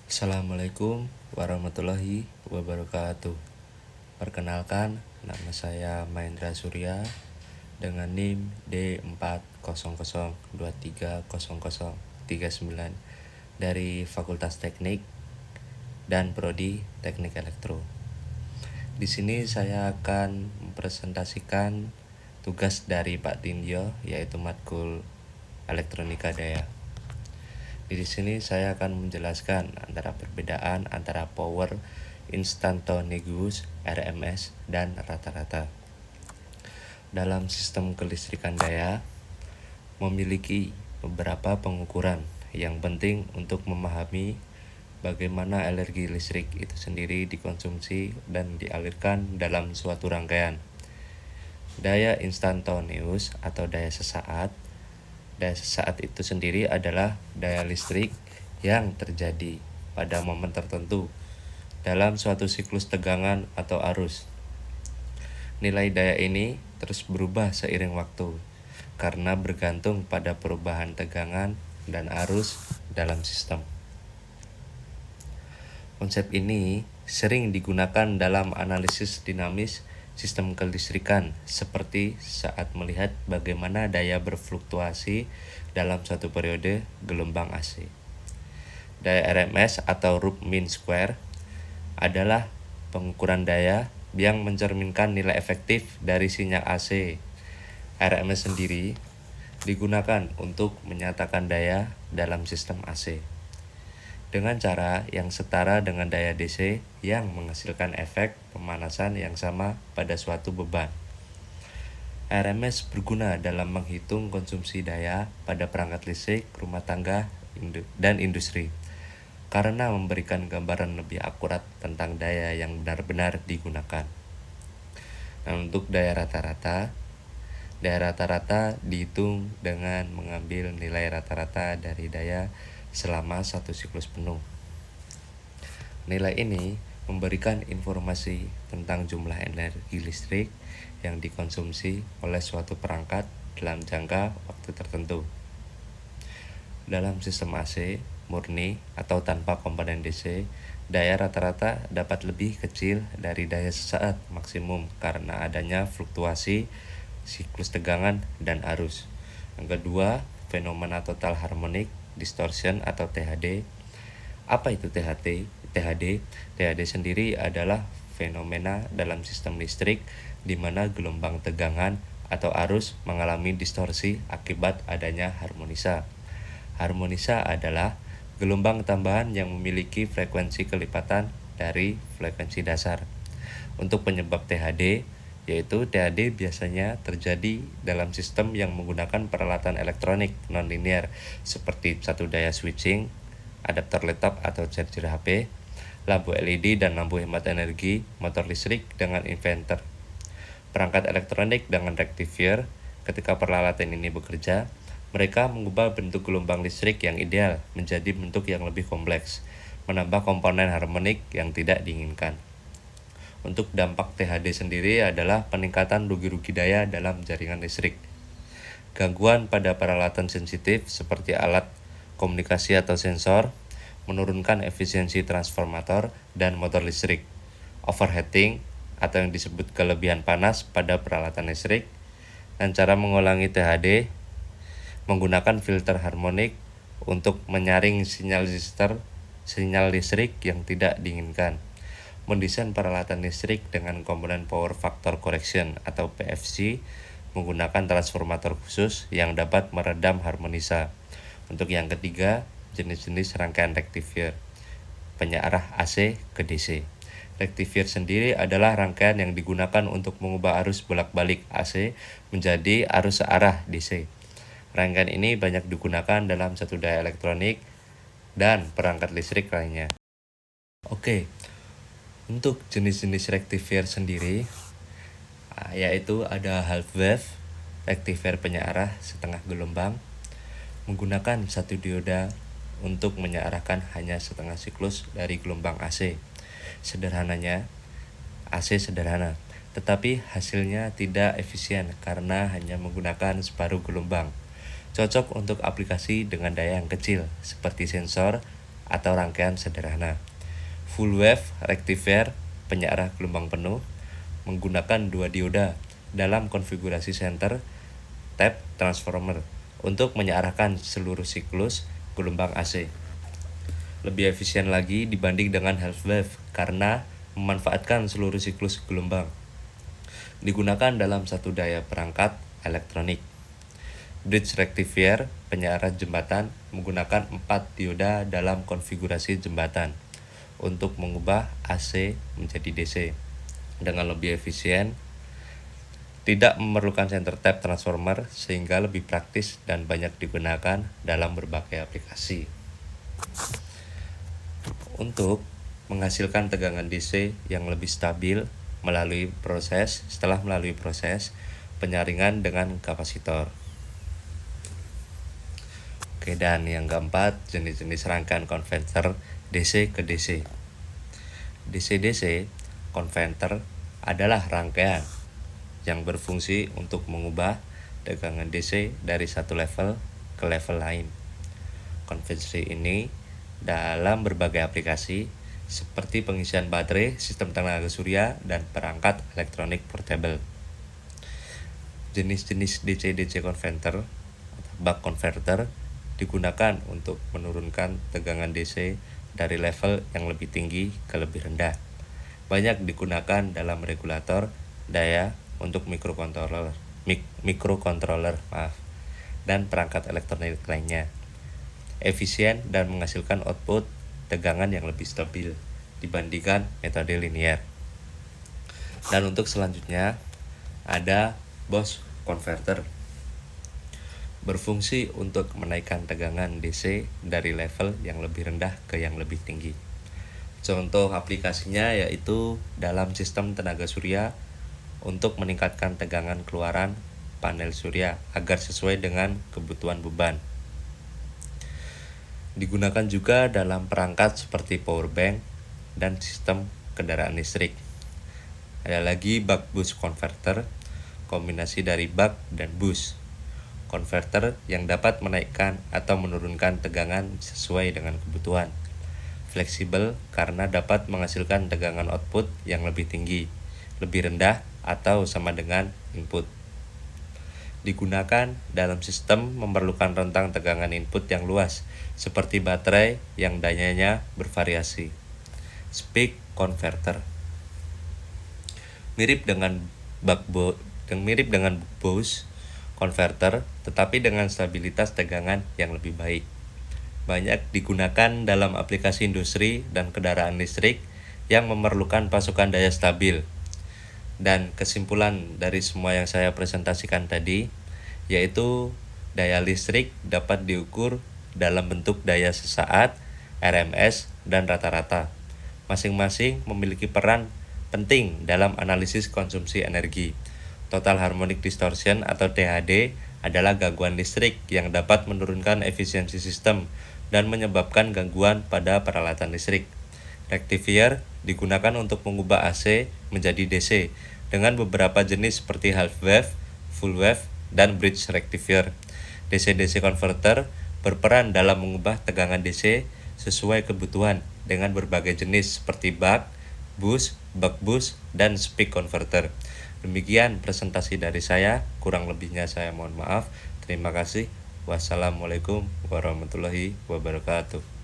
Assalamualaikum warahmatullahi wabarakatuh. Perkenalkan, nama saya Mahendra Surya dengan NIM D400230039 dari Fakultas Teknik dan Prodi Teknik Elektro. Di sini saya akan mempresentasikan tugas dari Pak Tindyo, yaitu matkul Elektronika Daya. Di sini saya akan menjelaskan antara perbedaan antara power instantaneous RMS dan rata-rata. Dalam sistem kelistrikan daya memiliki beberapa pengukuran yang penting untuk memahami bagaimana energi listrik itu sendiri dikonsumsi dan dialirkan dalam suatu rangkaian. Daya instantaneous atau daya sesaat. Daya sesaat itu sendiri adalah daya listrik yang terjadi pada momen tertentu dalam suatu siklus tegangan atau arus. Nilai daya ini terus berubah seiring waktu karena bergantung pada perubahan tegangan dan arus dalam sistem. Konsep ini sering digunakan dalam analisis dinamis sistem kelistrikan, seperti saat melihat bagaimana daya berfluktuasi dalam suatu periode gelombang AC. Daya RMS atau root mean square adalah pengukuran daya yang mencerminkan nilai efektif dari sinyal AC. RMS sendiri digunakan untuk menyatakan daya dalam sistem AC dengan cara yang setara dengan daya DC yang menghasilkan efek pemanasan yang sama pada suatu beban. RMS berguna dalam menghitung konsumsi daya pada perangkat listrik, rumah tangga, dan industri karena memberikan gambaran lebih akurat tentang daya yang benar-benar digunakan. Nah, untuk daya rata-rata dihitung dengan mengambil nilai rata-rata dari daya selama satu siklus penuh. Nilai ini memberikan informasi tentang jumlah energi listrik yang dikonsumsi oleh suatu perangkat dalam jangka waktu tertentu. Dalam sistem AC murni atau tanpa komponen DC, daya rata-rata dapat lebih kecil dari daya sesaat maksimum karena adanya fluktuasi siklus tegangan dan arus. Yang kedua, fenomena total harmonic distortion atau THD. Apa itu THD sendiri adalah fenomena dalam sistem listrik di mana gelombang tegangan atau arus mengalami distorsi akibat adanya harmonisa. Harmonisa adalah gelombang tambahan yang memiliki frekuensi kelipatan dari frekuensi dasar. Untuk penyebab THD, yaitu THD biasanya terjadi dalam sistem yang menggunakan peralatan elektronik non-linear seperti satu daya switching, adaptor laptop atau charger HP, lampu LED dan lampu hemat energi, motor listrik dengan inverter, perangkat elektronik dengan rectifier. Ketika peralatan ini bekerja, mereka mengubah bentuk gelombang listrik yang ideal menjadi bentuk yang lebih kompleks, menambah komponen harmonik yang tidak diinginkan. Untuk dampak THD sendiri adalah peningkatan rugi-rugi daya dalam jaringan listrik, gangguan pada peralatan sensitif seperti alat komunikasi atau sensor, menurunkan efisiensi transformator dan motor listrik, overheating atau yang disebut kelebihan panas pada peralatan listrik, dan cara mengulangi THD menggunakan filter harmonik untuk menyaring sinyal listrik yang tidak diinginkan. Mendesain peralatan listrik dengan komponen power factor correction atau PFC menggunakan transformator khusus yang dapat meredam harmonisa. Untuk yang ketiga, jenis-jenis rangkaian rectifier, penyearah AC ke DC. Rectifier sendiri adalah rangkaian yang digunakan untuk mengubah arus bolak-balik AC menjadi arus searah DC. Rangkaian ini banyak digunakan dalam satu daya elektronik dan perangkat listrik lainnya. Oke, untuk jenis-jenis rectifier sendiri, yaitu ada half wave, rectifier penyearah setengah gelombang, menggunakan satu dioda untuk menyearahkan hanya setengah siklus dari gelombang AC. Sederhananya, AC sederhana, tetapi hasilnya tidak efisien karena hanya menggunakan separuh gelombang. Cocok untuk aplikasi dengan daya yang kecil seperti sensor atau rangkaian sederhana. Full wave rectifier penyearah gelombang penuh menggunakan 2 dioda dalam konfigurasi center tap transformer untuk menyearahkan seluruh siklus gelombang AC. Lebih efisien lagi dibanding dengan half wave karena memanfaatkan seluruh siklus gelombang. Digunakan dalam satu daya perangkat elektronik. Bridge rectifier penyearah jembatan menggunakan 4 dioda dalam konfigurasi jembatan untuk mengubah AC menjadi DC dengan lebih efisien, tidak memerlukan center tap transformer sehingga lebih praktis dan banyak digunakan dalam berbagai aplikasi. Untuk menghasilkan tegangan DC yang lebih stabil setelah melalui proses penyaringan dengan kapasitor. Oke, dan yang keempat, jenis-jenis rangkaian konverter DC ke DC. DC-DC konverter adalah rangkaian yang berfungsi untuk mengubah tegangan DC dari satu level ke level lain. Konversi ini dalam berbagai aplikasi seperti pengisian baterai, sistem tenaga surya, dan perangkat elektronik portable. Jenis-jenis DC-DC converter atau buck converter digunakan untuk menurunkan tegangan DC dari level yang lebih tinggi ke lebih rendah. Banyak digunakan dalam regulator daya untuk mikrokontroler dan perangkat elektronik lainnya. Efisien dan menghasilkan output tegangan yang lebih stabil dibandingkan metode linear. Dan untuk selanjutnya ada Boost converter. Berfungsi untuk menaikkan tegangan DC dari level yang lebih rendah ke yang lebih tinggi. Contoh aplikasinya yaitu dalam sistem tenaga surya untuk meningkatkan tegangan keluaran panel surya agar sesuai dengan kebutuhan beban. Digunakan juga dalam perangkat seperti power bank dan sistem kendaraan listrik. Ada lagi buck boost converter, kombinasi dari buck dan boost. Converter yang dapat menaikkan atau menurunkan tegangan sesuai dengan kebutuhan. Fleksibel karena dapat menghasilkan tegangan output yang lebih tinggi, lebih rendah, atau sama dengan input. Digunakan dalam sistem memerlukan rentang tegangan input yang luas, seperti baterai yang dayanya bervariasi. Speed converter mirip dengan boost converter, tetapi dengan stabilitas tegangan yang lebih baik. Banyak digunakan dalam aplikasi industri dan kendaraan listrik yang memerlukan pasokan daya stabil. Dan kesimpulan dari semua yang saya presentasikan tadi, yaitu daya listrik dapat diukur dalam bentuk daya sesaat, RMS, dan rata-rata. Masing-masing memiliki peran penting dalam analisis konsumsi energi. Total harmonic distortion atau THD adalah gangguan listrik yang dapat menurunkan efisiensi sistem dan menyebabkan gangguan pada peralatan listrik. Rectifier digunakan untuk mengubah AC menjadi DC dengan beberapa jenis seperti half wave, full wave, dan bridge rectifier. DC-DC converter berperan dalam mengubah tegangan DC sesuai kebutuhan dengan berbagai jenis seperti buck boost, dan speed converter. Demikian presentasi dari saya, kurang lebihnya saya mohon maaf. Terima kasih. Wassalamualaikum warahmatullahi wabarakatuh.